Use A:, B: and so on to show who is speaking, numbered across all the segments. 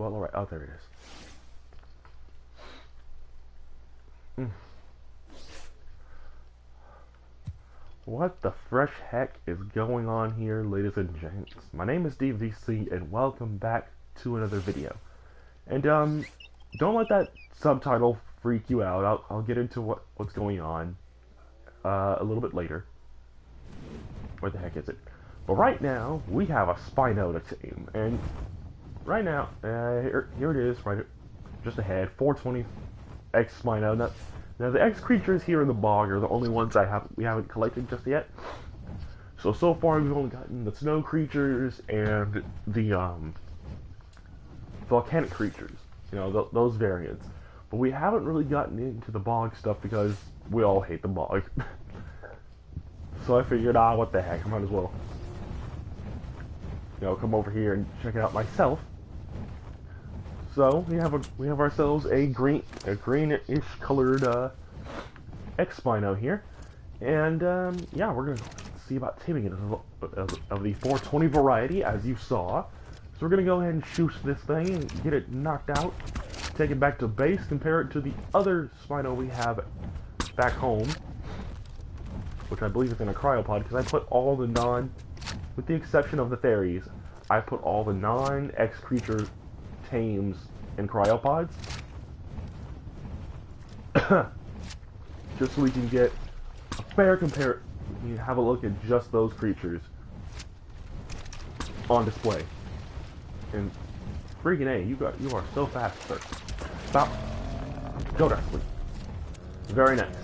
A: well, alright. Oh, there it is. What the fresh heck is going on here, ladies and gents? My name is DVC, and welcome back to another video. And, don't let that subtitle freak you out. I'll get into what's going on, a little bit later. Where the heck is it? But right now, we have a Spino to tame, and right now, here it is, right just ahead, 420 X Spino. Now the X creatures here in the bog are the only ones we haven't collected just yet. So far we've only gotten the snow creatures and the volcanic creatures, you know, those variants. But we haven't really gotten into the bog stuff because we all hate the bog. So I figured, what the heck, I might as well, you know, come over here and check it out myself. So we have ourselves a greenish colored X Spino here, and yeah, we're gonna see about taming it of the 420 variety, as you saw. So we're gonna go ahead and shoot this thing and get it knocked out, take it back to base, compare it to the other Spino we have back home, which I believe is in a cryopod, because I put all the with the exception of the fairies, I put all the non-X creature tames in cryopods. Just so we can get a fair compare. You have a look at just those creatures on display. And freaking A, you are so fast, sir. Stop. Go to sleep. Very nice.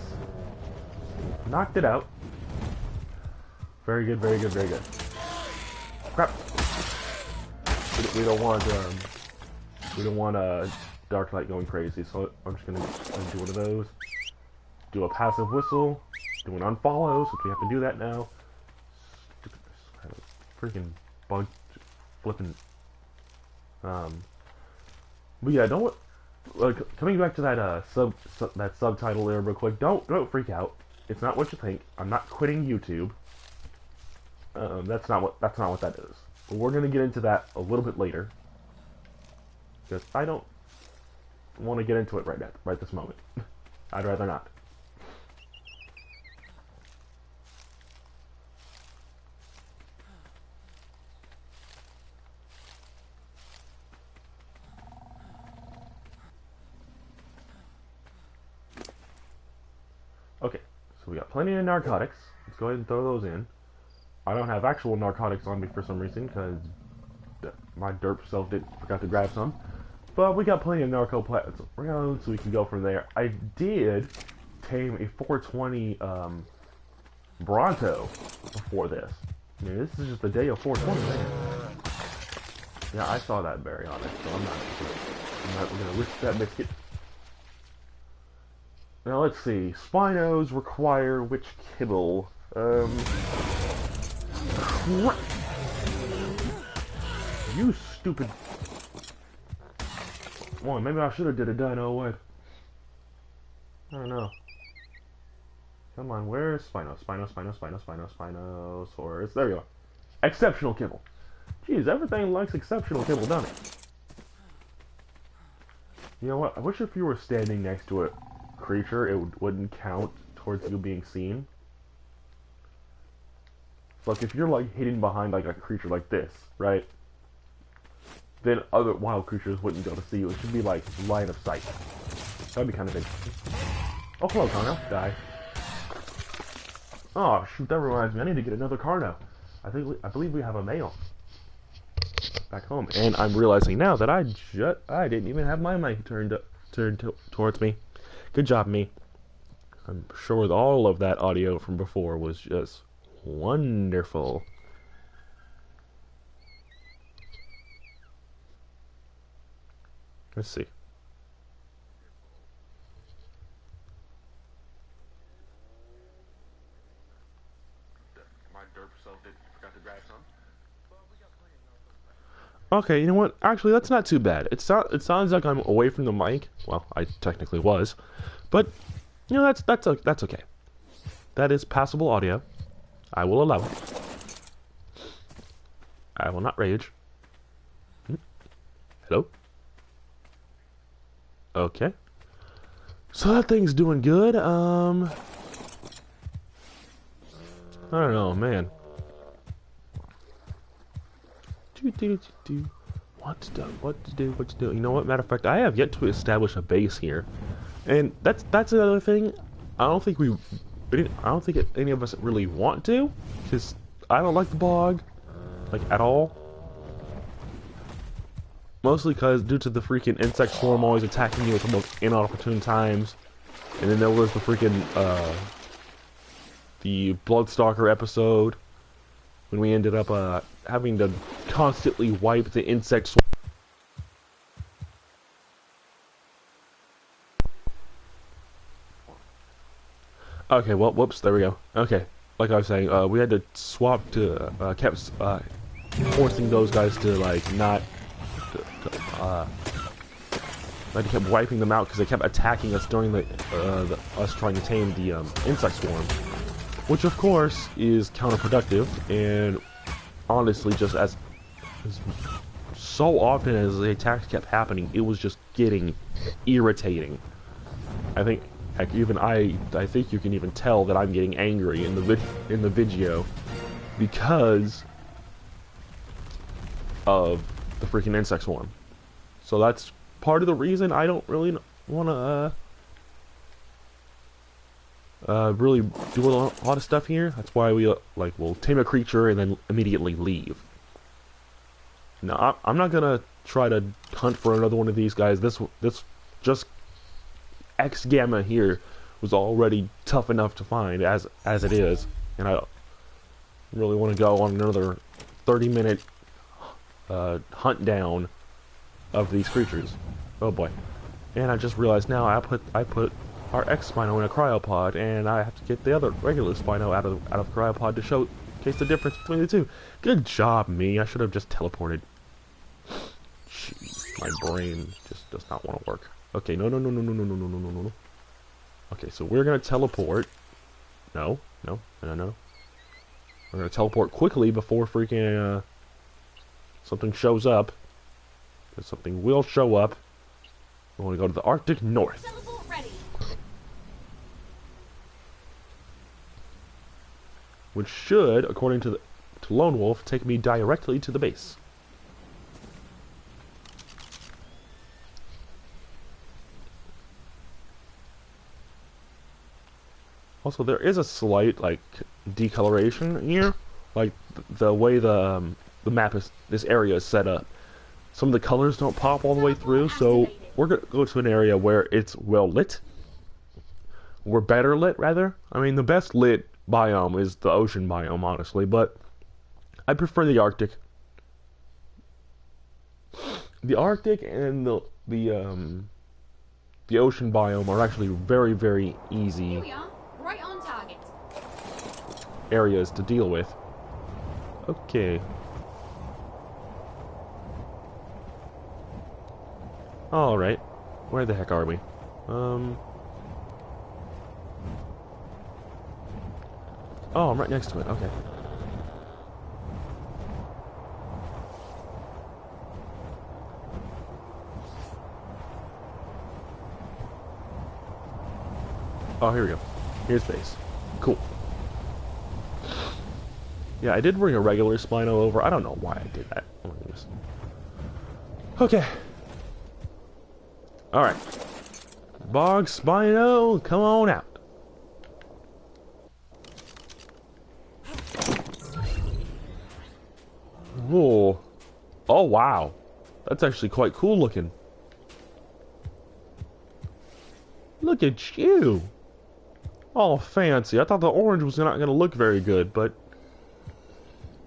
A: Knocked it out. Very good, very good, very good. Crap. We don't want dark light going crazy, so I'm just gonna do one of those. Do a passive whistle. Do an unfollow, since we have to do that now. Freaking bug flipping. But yeah, don't. Coming back to that that subtitle there real quick. Don't freak out. It's not what you think. I'm not quitting YouTube. That's not what that is. But we're gonna get into that a little bit later, because I don't want to get into it right this moment. I'd rather not. Okay, so we got plenty of narcotics. Let's go ahead and throw those in. I don't have actual narcotics on me for some reason, because my derp self forgot to grab some. But we got plenty of narco plants around, so we can go from there. I did tame a 420 Bronto before this. I mean, this is just the day of 420, man. Yeah, I saw that berry on it, so I'm not gonna risk that biscuit. Now let's see. Spinos require which kibble? You stupid. Well, maybe I should have did a dino what? I don't know. Come on, where's Spinosaurus? There we go. Exceptional kibble. Jeez, everything likes exceptional kibble, doesn't it? You know what? I wish if you were standing next to a creature, it wouldn't count towards you being seen. Like, if you're, like, hidden behind, like, a creature like this, right? Then other wild creatures wouldn't be able to see you. It should be, like, line of sight. That'd be kind of interesting. Oh, hello, Carno. Die. Oh, shoot, that reminds me. I need to get another Carno. I believe we have a male back home. And I'm realizing now that I didn't even have my mic turned towards me. Good job, me. I'm sure all of that audio from before was just wonderful. Let's see. My derp self forgot to grab some. Okay, you know what? Actually, that's not too bad. It sounds like I'm away from the mic. Well, I technically was, but you know that's okay. That is passable audio. I will allow it. I will not rage. Hello? Okay. So that thing's doing good. I don't know, man. What to do. You know what? Matter of fact, I have yet to establish a base here, and that's another thing. I don't think I don't think any of us really want to, because I don't like the bog, like at all. Mostly because due to the freaking insect swarm always attacking you at the most inopportune times, and then there was the freaking the Bloodstalker episode when we ended up having to constantly wipe the insect swarm. Okay, well, whoops, there we go. Okay, like I was saying, we had to swap to, kept, forcing those guys to, like, not, I kept wiping them out because they kept attacking us during us trying to tame the, insect swarm. Which, of course, is counterproductive, and honestly, just as so often as the attacks kept happening, it was just getting irritating. I think, heck, even I think you can even tell that I'm getting angry in the video because of the freaking insect swarm. So that's part of the reason I don't really want to really do a lot of stuff here. That's why we we'll tame a creature and then immediately leave. Now I'm not gonna try to hunt for another one of these guys. This just X Gamma here was already tough enough to find as it is, and I really want to go on another 30-minute hunt down of these creatures. Oh boy! And I just realized now I put our X Spino in a cryopod, and I have to get the other regular Spino out of cryopod to showcase the difference between the two. Good job, me. I should have just teleported. Jeez, my brain just does not want to work. Okay, no. Okay, so we're gonna teleport. No. We're gonna teleport quickly before freaking something shows up. Because something will show up. We want to go to the Arctic North.
B: Teleport ready.
A: Which should, according to Lone Wolf, take me directly to the base. Also, there is a slight decoloration here, like the way the map this area is set up. Some of the colors don't pop all the way through, so we're gonna go to an area where it's well lit. We're better lit, rather. I mean, the best lit biome is the ocean biome, honestly, but I prefer the Arctic. The Arctic and the ocean biome are actually very, very easy.
B: Here we are, right on target.
A: Areas to deal with. Okay. Alright. Where the heck are we? Oh, I'm right next to it. Okay. Oh, here we go. Here's base. Cool. Yeah, I did bring a regular Spino over. I don't know why I did that. Oh my goodness. Okay. Alright. Bog Spino, come on out. Whoa. Oh, wow. That's actually quite cool looking. Look at you. All fancy. I thought the orange was not going to look very good, but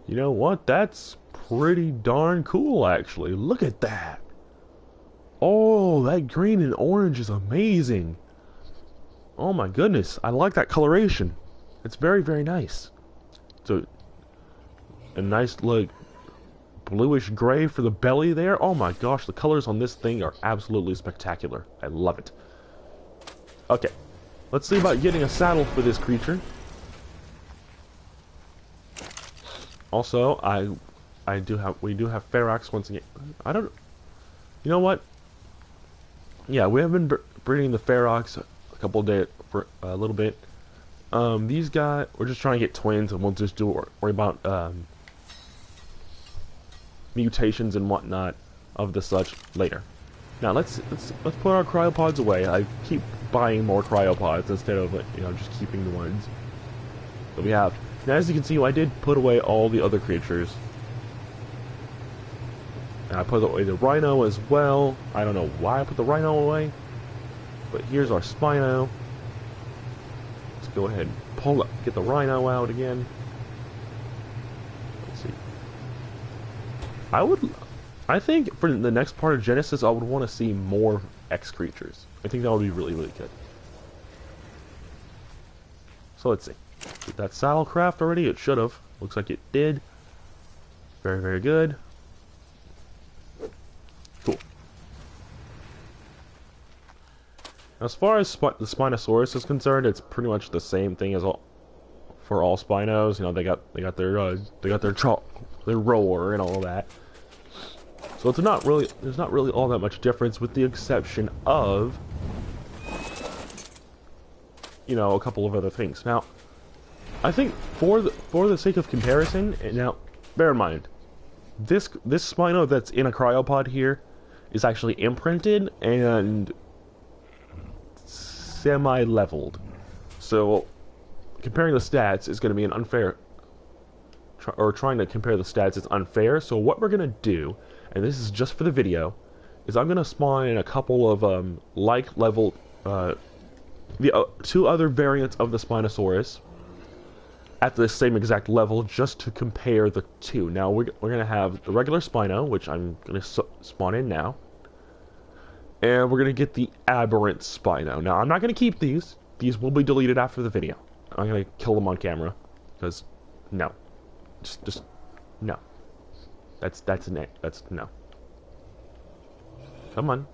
A: you know what? That's pretty darn cool, actually. Look at that. Oh, that green and orange is amazing. Oh my goodness. I like that coloration. It's very, very nice. So, a nice, bluish gray for the belly there. Oh my gosh, the colors on this thing are absolutely spectacular. I love it. Okay. Let's see about getting a saddle for this creature. Also, we do have Ferox once again. You know what? yeah, we have been breeding the Ferox a couple of days for a little bit. These guys, we're just trying to get twins, and we'll just worry about mutations and whatnot of the such later. Now let's put our cryopods away. I keep buying more cryopods instead of just keeping the ones that we have. Now, as you can see, I did put away all the other creatures. And I put away the rhino as well. I don't know why I put the rhino away, but here's our Spino. Let's go ahead and get the rhino out again. Let's see. I think for the next part of Genesis, I would want to see more X creatures. I think that would be really, really good. So let's see. Did that saddle craft already? It should have. Looks like it did. Very, very good. Cool. As far as the Spinosaurus is concerned, it's pretty much the same thing as for all Spinos. They got their roar and all that. So there's not really all that much difference, with the exception of a couple of other things. Now, I think for the sake of comparison, and now bear in mind, this Spino that's in a cryopod here is actually imprinted and semi-leveled. So comparing the stats is going to be an unfair, or trying to compare the stats is unfair. So what we're going to do, and this is just for the video, is I'm going to spawn in a couple of like level, the two other variants of the Spinosaurus at the same exact level, just to compare the two. Now we're going to have the regular Spino, which I'm going to spawn in now, and we're going to get the aberrant Spino. Now I'm not going to keep these. These will be deleted after the video. I'm going to kill them on camera, because no. Just no. That's no. Come on.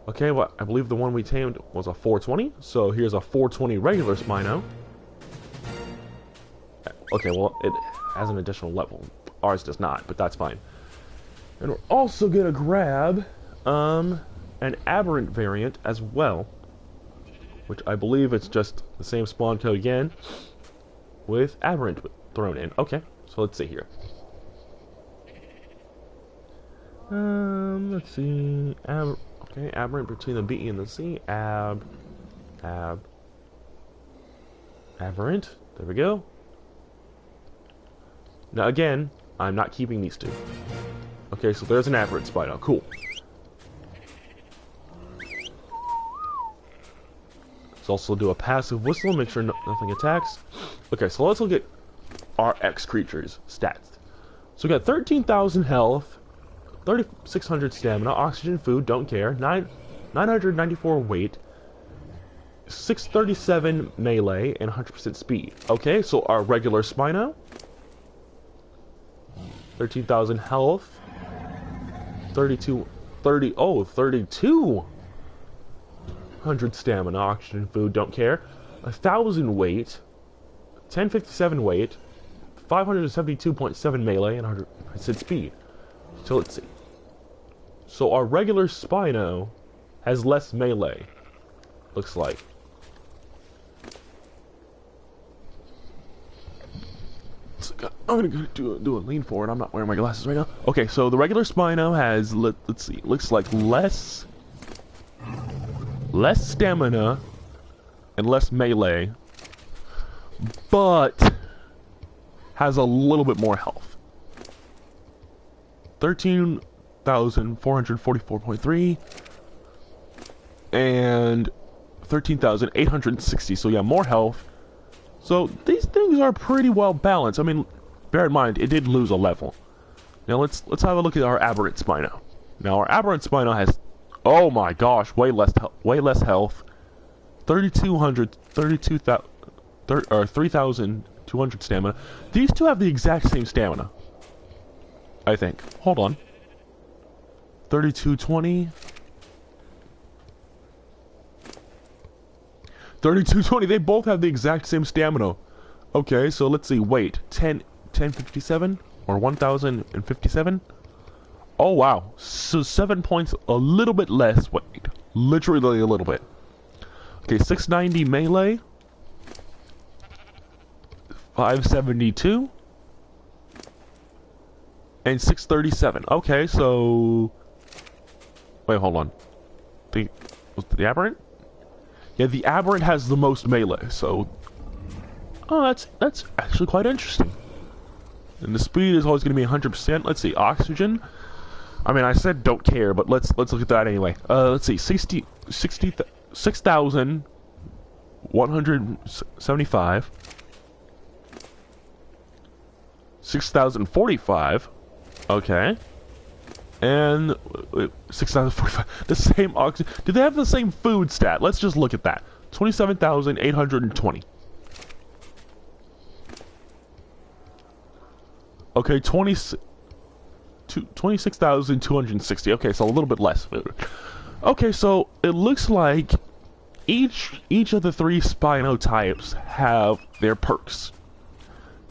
A: Okay, well, I believe the one we tamed was a 420, so here's a 420 regular Spino. Okay, well, it has an additional level. Ours does not, but that's fine. And we're also gonna grab an aberrant variant as well, which I believe it's just the same spawn code again, with aberrant thrown in. Okay, so let's see here. Let's see. Okay, aberrant between the B and the C. Aberrant. There we go. Now again, I'm not keeping these two. Okay, so there's an aberrant Spino. Cool. Let's also do a passive whistle, make sure nothing attacks. Okay, so let's look at our X creatures stats. So we got 13,000 health, 3,600 stamina, oxygen, food, don't care, 994 weight, 637 melee, and 100% speed. Okay, so our regular Spino, 13,000 health, 3,200 stamina, oxygen, food, don't care, 1,000 weight, 1057 weight, 572.7 melee, and 100% speed. So let's see. So our regular Spino has less melee, looks like. I'm gonna do a lean forward. I'm not wearing my glasses right now. Okay, so the regular Spino has, let's see, looks like less stamina and less melee, but has a little bit more health. 13,444.3 and 13,860. So yeah, more health. So these things are pretty well balanced. I mean, bear in mind, it did lose a level. Now let's have a look at our aberrant Spino. Now our aberrant Spino has, oh my gosh, way less health. 3,200 stamina. These two have the exact same stamina, I think. Hold on. 3220. 3220. They both have the exact same stamina. Okay, so let's see. Wait, 1057 or 1057. Oh wow. So 7 points, a little bit less weight. Literally a little bit. Okay, 690 melee. 572. And 637. Okay, so... Wait, hold on. Was the aberrant? Yeah, the aberrant has the most melee, so... Oh, that's actually quite interesting. And the speed is always going to be 100%. Let's see, oxygen. I mean, I said don't care, but let's look at that anyway. Let's see, 6,175. 6,045. Okay. And 6,045. The same oxygen. Do they have the same food stat? Let's just look at that. 27,820. Okay, 26,260. Okay, so a little bit less food. Okay, so it looks like each of the 3 Spino types have their perks.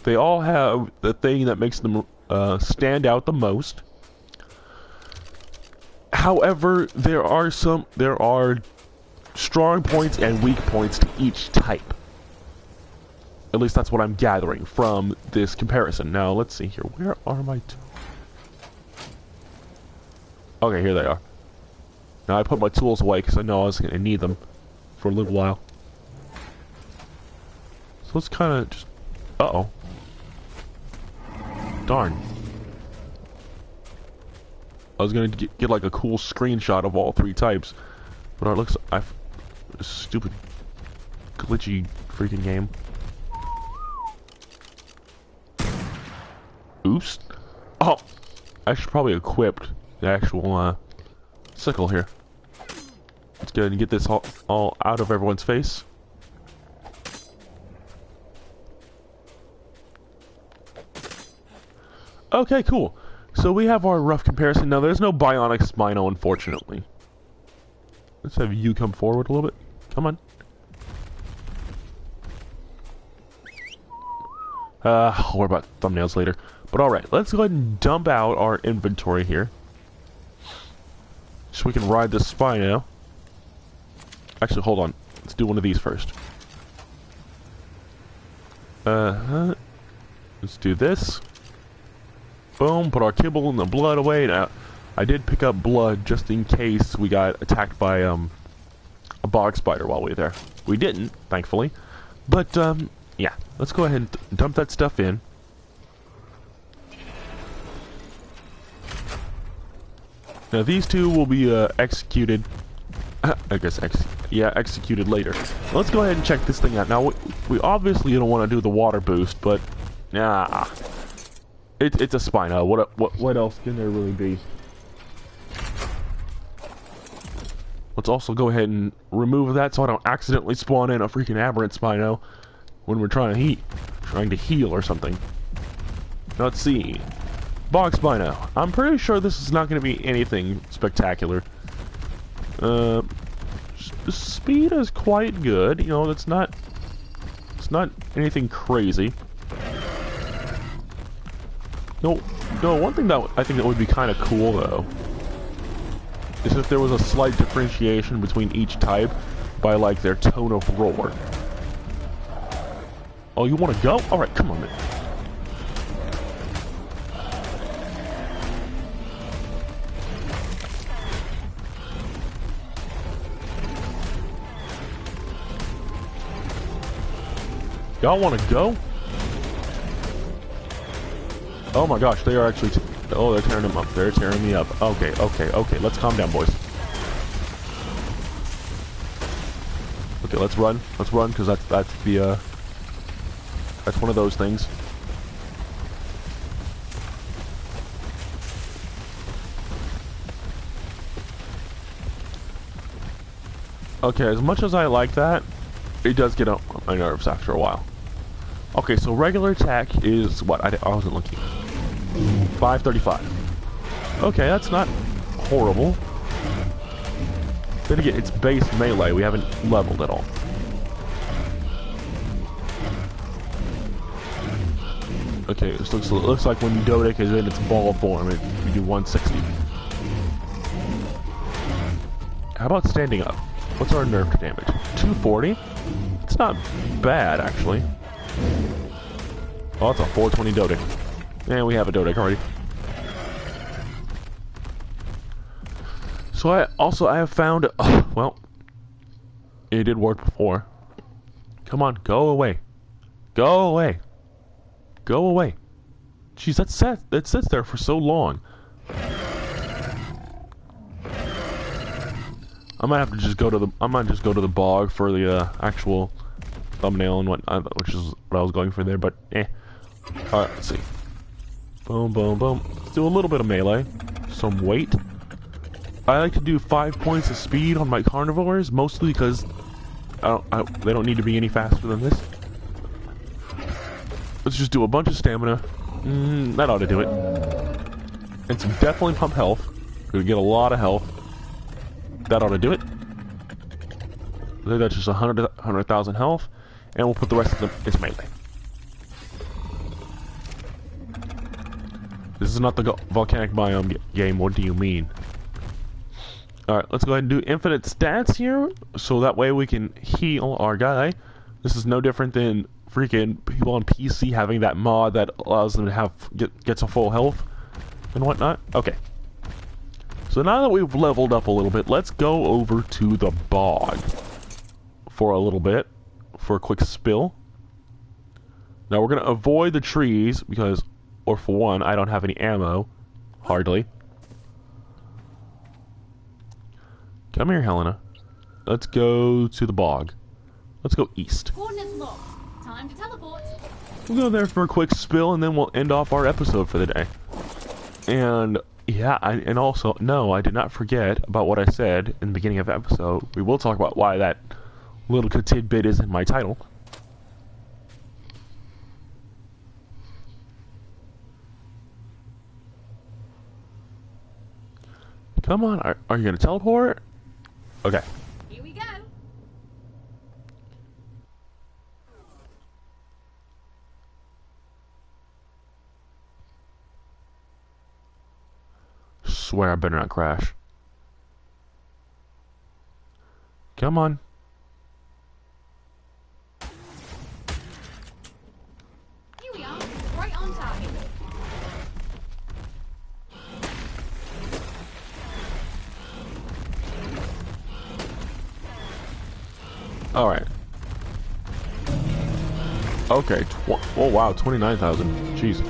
A: They all have the thing that makes them stand out the most. However, there are strong points and weak points to each type. At least that's what I'm gathering from this comparison. Now, let's see here. Where are my tools? Okay, here they are. Now, I put my tools away because I know I was going to need them for a little while. So let's kind of just... Uh-oh. Darn. I was going to get like a cool screenshot of all 3 types. But it looks... Stupid... glitchy freaking game. Oops. Oh! I should probably equip the actual, sickle here. Let's go ahead and get this all out of everyone's face. Okay, cool. So we have our rough comparison. Now, there's no bionic Spino, unfortunately. Let's have you come forward a little bit. Come on. I'll worry about thumbnails later. But alright, let's go ahead and dump out our inventory here. So we can ride this Spino. Actually, hold on. Let's do one of these first. Let's do this. Boom, put our kibble and the blood away. Now, I did pick up blood just in case we got attacked by, a bog spider while we were there. We didn't, thankfully. But, yeah. Let's go ahead and dump that stuff in. Now these 2 will be executed. I guess executed later. Let's go ahead and check this thing out. Now we obviously don't want to do the water boost, but it's a Spino. What else can there really be? Let's also go ahead and remove that so I don't accidentally spawn in a freaking aberrant Spino when we're trying to heal or something. Now let's see. Bog Spino. I'm pretty sure this is not going to be anything spectacular. The speed is quite good. You know, it's not anything crazy. No, one thing that I think that would be kind of cool though is if there was a slight differentiation between each type by like their tone of roar. Oh, you want to go? All right, come on, man. Y'all want to go? Oh my gosh, they are actually... oh, they're tearing him up. They're tearing me up. Okay, let's calm down, boys. Okay, let's run. Let's run, because that's the, that's one of those things. Okay, as much as I like that, it does get on my nerves after a while. Okay, so regular attack is what? I wasn't looking. 535. Okay, that's not horrible. Then again, it's base melee. We haven't leveled at all. Okay, this looks like when Dodic is in its ball form, we do 160. How about standing up? What's our nerve damage? 240? It's not bad, actually. Oh, it's a 420 Dodic. And we have a Dodic already. So I have found... well, it did work before. Come on, go away. Go away. Go away. Jeez, that sits there for so long. I might have to just go to the bog for the actual thumbnail and whatnot, which is what I was going for there, but eh. Alright, let's see. Boom, boom, boom. Let's do a little bit of melee. Some weight. I like to do 5 points of speed on my carnivores, mostly because they don't need to be any faster than this. Let's just do a bunch of stamina. That ought to do it. And some definitely pump health. We're gonna get a lot of health. That ought to do it. I think that's just 100,000 health. And we'll put the rest of them into melee. This is not the volcanic biome game, what do you mean? Alright, let's go ahead and do infinite stats here, so that way we can heal our guy. This is no different than freaking people on PC having that mod that allows them to gets a full health and whatnot. Okay. So now that we've leveled up a little bit, let's go over to the bog for a little bit, for a quick spill. Now we're going to avoid the trees because, or for one, I don't have any ammo. Hardly. Come here, Helena. Let's go to the bog. Let's go east.
B: Coordinates locked. Time to teleport.
A: We'll go there for a quick spill, and then we'll end off our episode for the day. And yeah, and also, no, I did not forget about what I said in the beginning of the episode. We will talk about why that little tidbit is in my title. Come on, are you gonna teleport? Okay.
B: Here we go.
A: Swear I better not crash. Come on.
B: Here we are. Right on target.
A: Alright. Okay. Oh wow, 29,000. Jeez.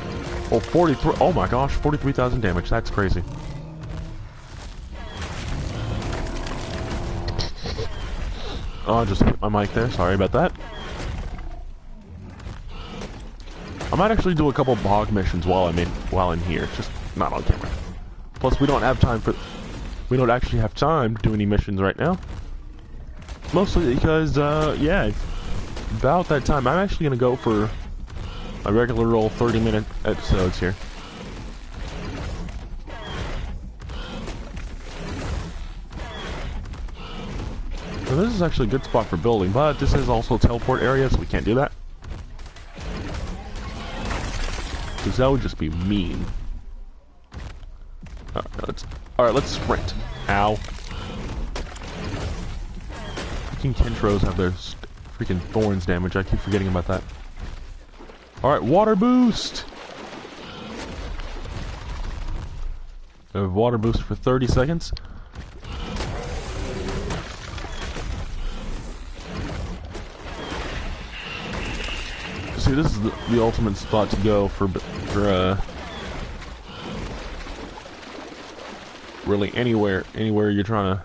A: Oh, 43. Oh my gosh, 43,000 damage. That's crazy. Oh, I just hit my mic there. Sorry about that. I might actually do a couple bog missions while I'm here, just not on camera. Plus, we don't actually have time to do any missions right now. Mostly because, yeah, about that time. I'm actually gonna go for a regular old 30-minute episodes here. Now, this is actually a good spot for building, but this is also a teleport area, so we can't do that. Because that would just be mean. Alright, let's sprint. Ow. Freaking Kentros have their freaking thorns damage. I keep forgetting about that. Alright, water boost! We have water boost for 30 seconds. See, this is the ultimate spot to go for really anywhere you're trying to.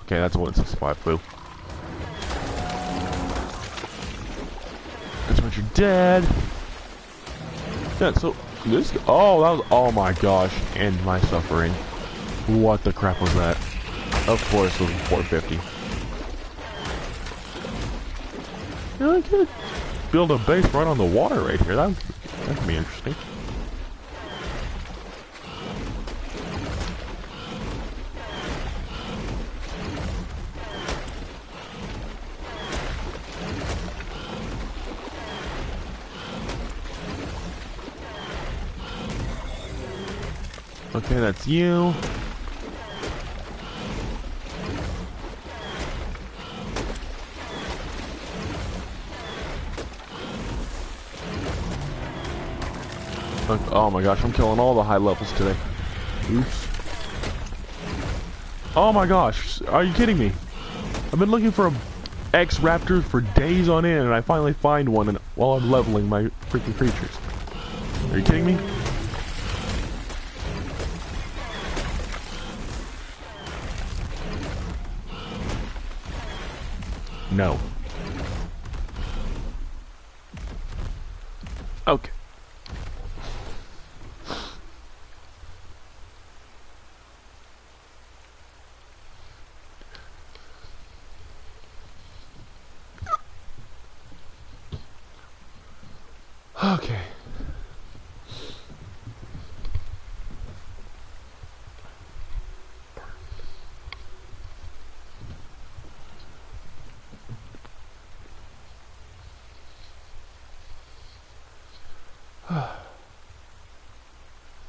A: Okay, that's 165. Boo. That's what you're dead. Yeah. So this. Oh, that was. Oh my gosh! End my suffering. What the crap was that? Of course, it was 450. Really good. Build a base right on the water right here. That could be interesting. Okay, that's you. Oh my gosh, I'm killing all the high levels today. Oops. Oh my gosh, are you kidding me? I've been looking for a X-Raptor for days on end, and I finally find one while I'm leveling my freaking creatures. Are you kidding me? No. Okay. Okay.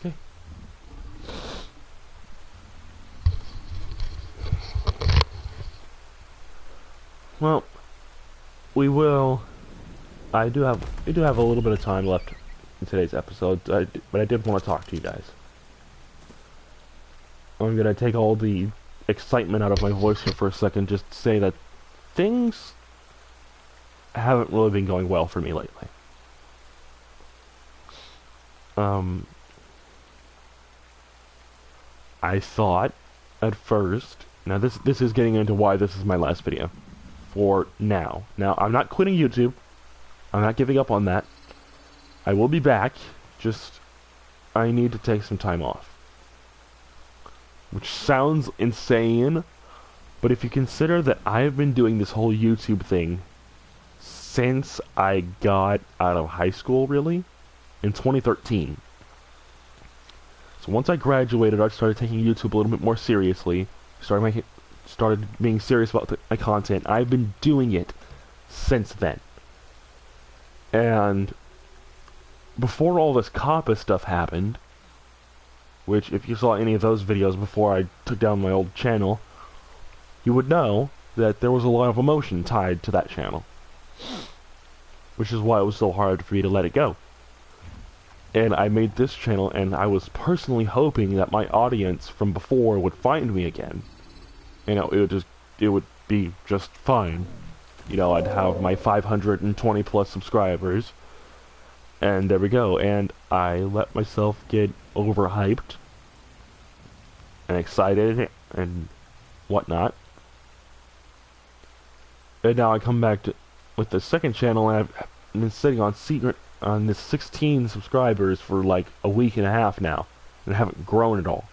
A: Okay. Well, we do have a little bit of time left in today's episode, but I did want to talk to you guys. I'm gonna take all the excitement out of my voice here for a second, just to say that things haven't really been going well for me lately. I thought at first, now this is getting into why this is my last video for now. Now, I'm not quitting YouTube. I'm not giving up on that. I will be back, just I need to take some time off. Which sounds insane, but if you consider that I've been doing this whole YouTube thing since I got out of high school, really, in 2013. So once I graduated, I started taking YouTube a little bit more seriously, started being serious about my content. I've been doing it since then. And before all this COPPA stuff happened, which if you saw any of those videos before I took down my old channel, you would know that there was a lot of emotion tied to that channel. Which is why it was so hard for me to let it go. And I made this channel, and I was personally hoping that my audience from before would find me again. You know, it would be just fine. You know, I'd have my 520 plus subscribers, and there we go. And I let myself get overhyped and excited and whatnot. And now I come back with the second channel, and I've been sitting on this 16 subscribers for like a week and a half now, and I haven't grown at all.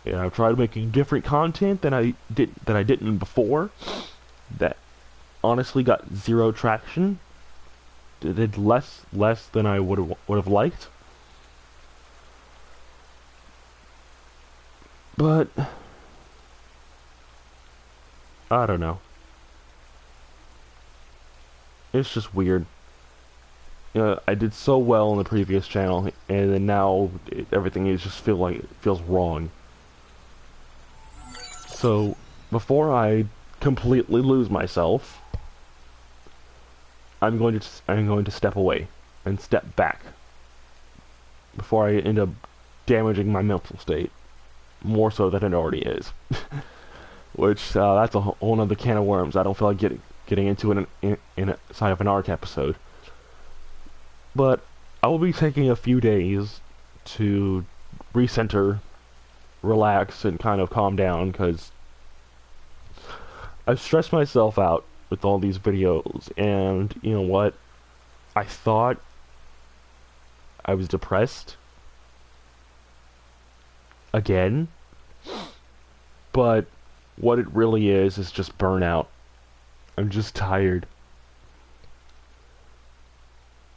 A: Yeah, I've tried making different content than I didn't before. That honestly got zero traction. Did less than I would have liked. But I don't know. It's just weird. You know, I did so well on the previous channel, and then now everything is just feels wrong. So before I completely lose myself, I'm going to step away and step back before I end up damaging my mental state more so than it already is. Which that's a whole other can of worms. I don't feel like getting into it in a side of an arc episode. But I will be taking a few days to recenter, relax, and kind of calm down, because I've stressed myself out with all these videos, and you know what? I thought I was depressed again, but what it really is just burnout. I'm just tired.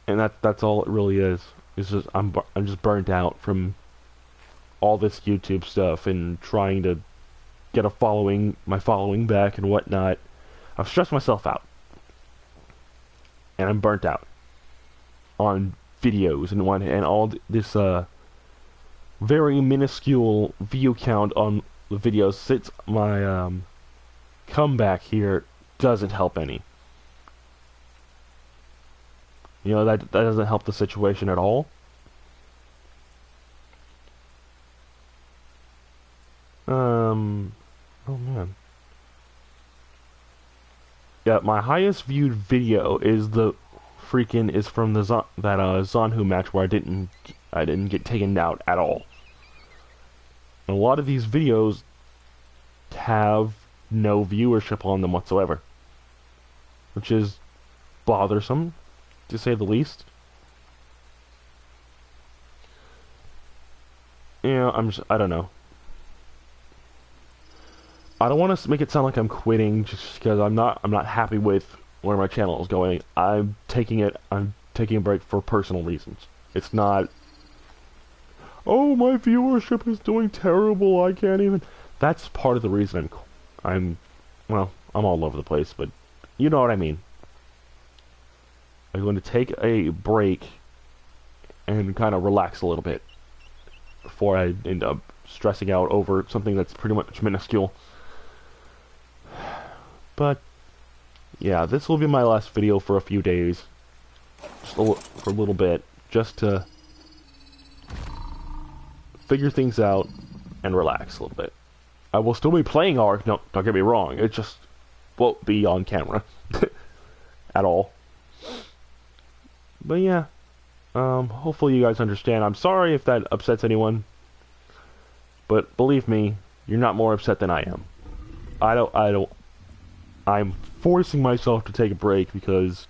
A: And that's all it really is. It's just I'm just burnt out from all this YouTube stuff and trying to get my following back and whatnot. I've stressed myself out, and I'm burnt out on videos and all this very minuscule view count on the videos, since my comeback here doesn't help any. You know, that doesn't help the situation at all. Yeah, my highest viewed video is from the Zanhu match where I didn't get taken out at all. And a lot of these videos have no viewership on them whatsoever, which is bothersome, to say the least. Yeah, I don't know. I don't want to make it sound like I'm quitting just because I'm not happy with where my channel is going. I'm taking a break for personal reasons. It's not, oh, my viewership is doing terrible, I can't even. That's part of the reason well, I'm all over the place, but you know what I mean. I'm going to take a break and kind of relax a little bit before I end up stressing out over something that's pretty much minuscule. But yeah, this will be my last video for a few days, for a little bit, just to figure things out and relax a little bit. I will still be playing Ark, no, don't get me wrong, it just won't be on camera at all. But yeah, hopefully you guys understand. I'm sorry if that upsets anyone, but believe me, you're not more upset than I am. I'm forcing myself to take a break because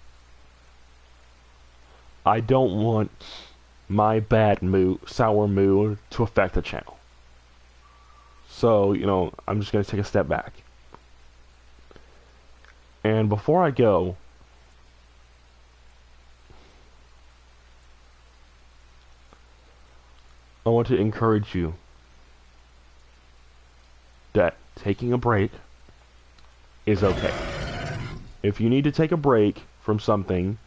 A: I don't want my bad mood, sour mood, to affect the channel. So, you know, I'm just going to take a step back. And before I go, I want to encourage you that taking a break is okay. If you need to take a break from something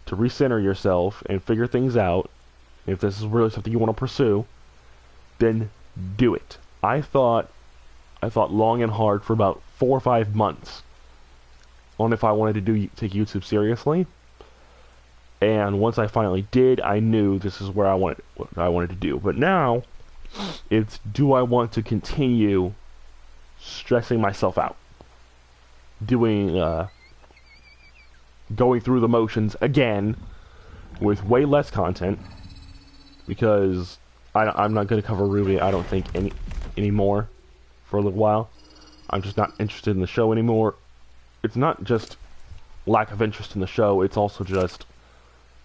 A: to recenter yourself and figure things out, if this is really something you want to pursue, then do it. I thought long and hard for about 4 or 5 months on if I wanted to take YouTube seriously. And once I finally did, I knew this is what I wanted to do. But now, it's, do I want to continue stressing myself out? Going through the motions again with way less content, because I'm not going to cover Ruby, I don't think, anymore for a little while. I'm just not interested in the show anymore. It's not just lack of interest in the show, it's also just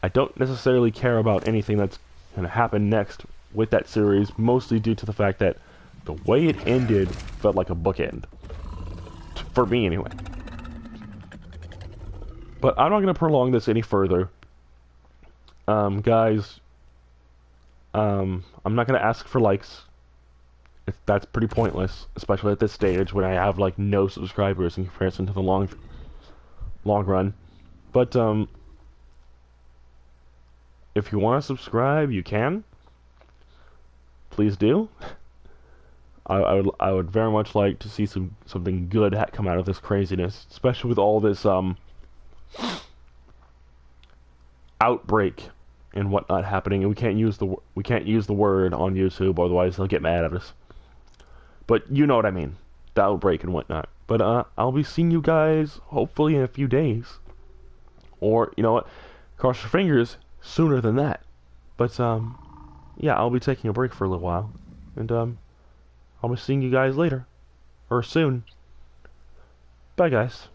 A: I don't necessarily care about anything that's going to happen next with that series, mostly due to the fact that the way it ended felt like a bookend. For me, anyway. But I'm not going to prolong this any further. Guys, I'm not going to ask for likes. That's pretty pointless, especially at this stage when I have, like, no subscribers in comparison to the long run. But, if you want to subscribe, you can. Please do. I would very much like to see something good come out of this craziness, especially with all this outbreak and whatnot happening. And we can't use the word on YouTube, otherwise they'll get mad at us. But you know what I mean, the outbreak and whatnot. But I'll be seeing you guys hopefully in a few days, or you know what, cross your fingers, sooner than that. But yeah, I'll be taking a break for a little while, and I'll be seeing you guys later, or soon. Bye, guys.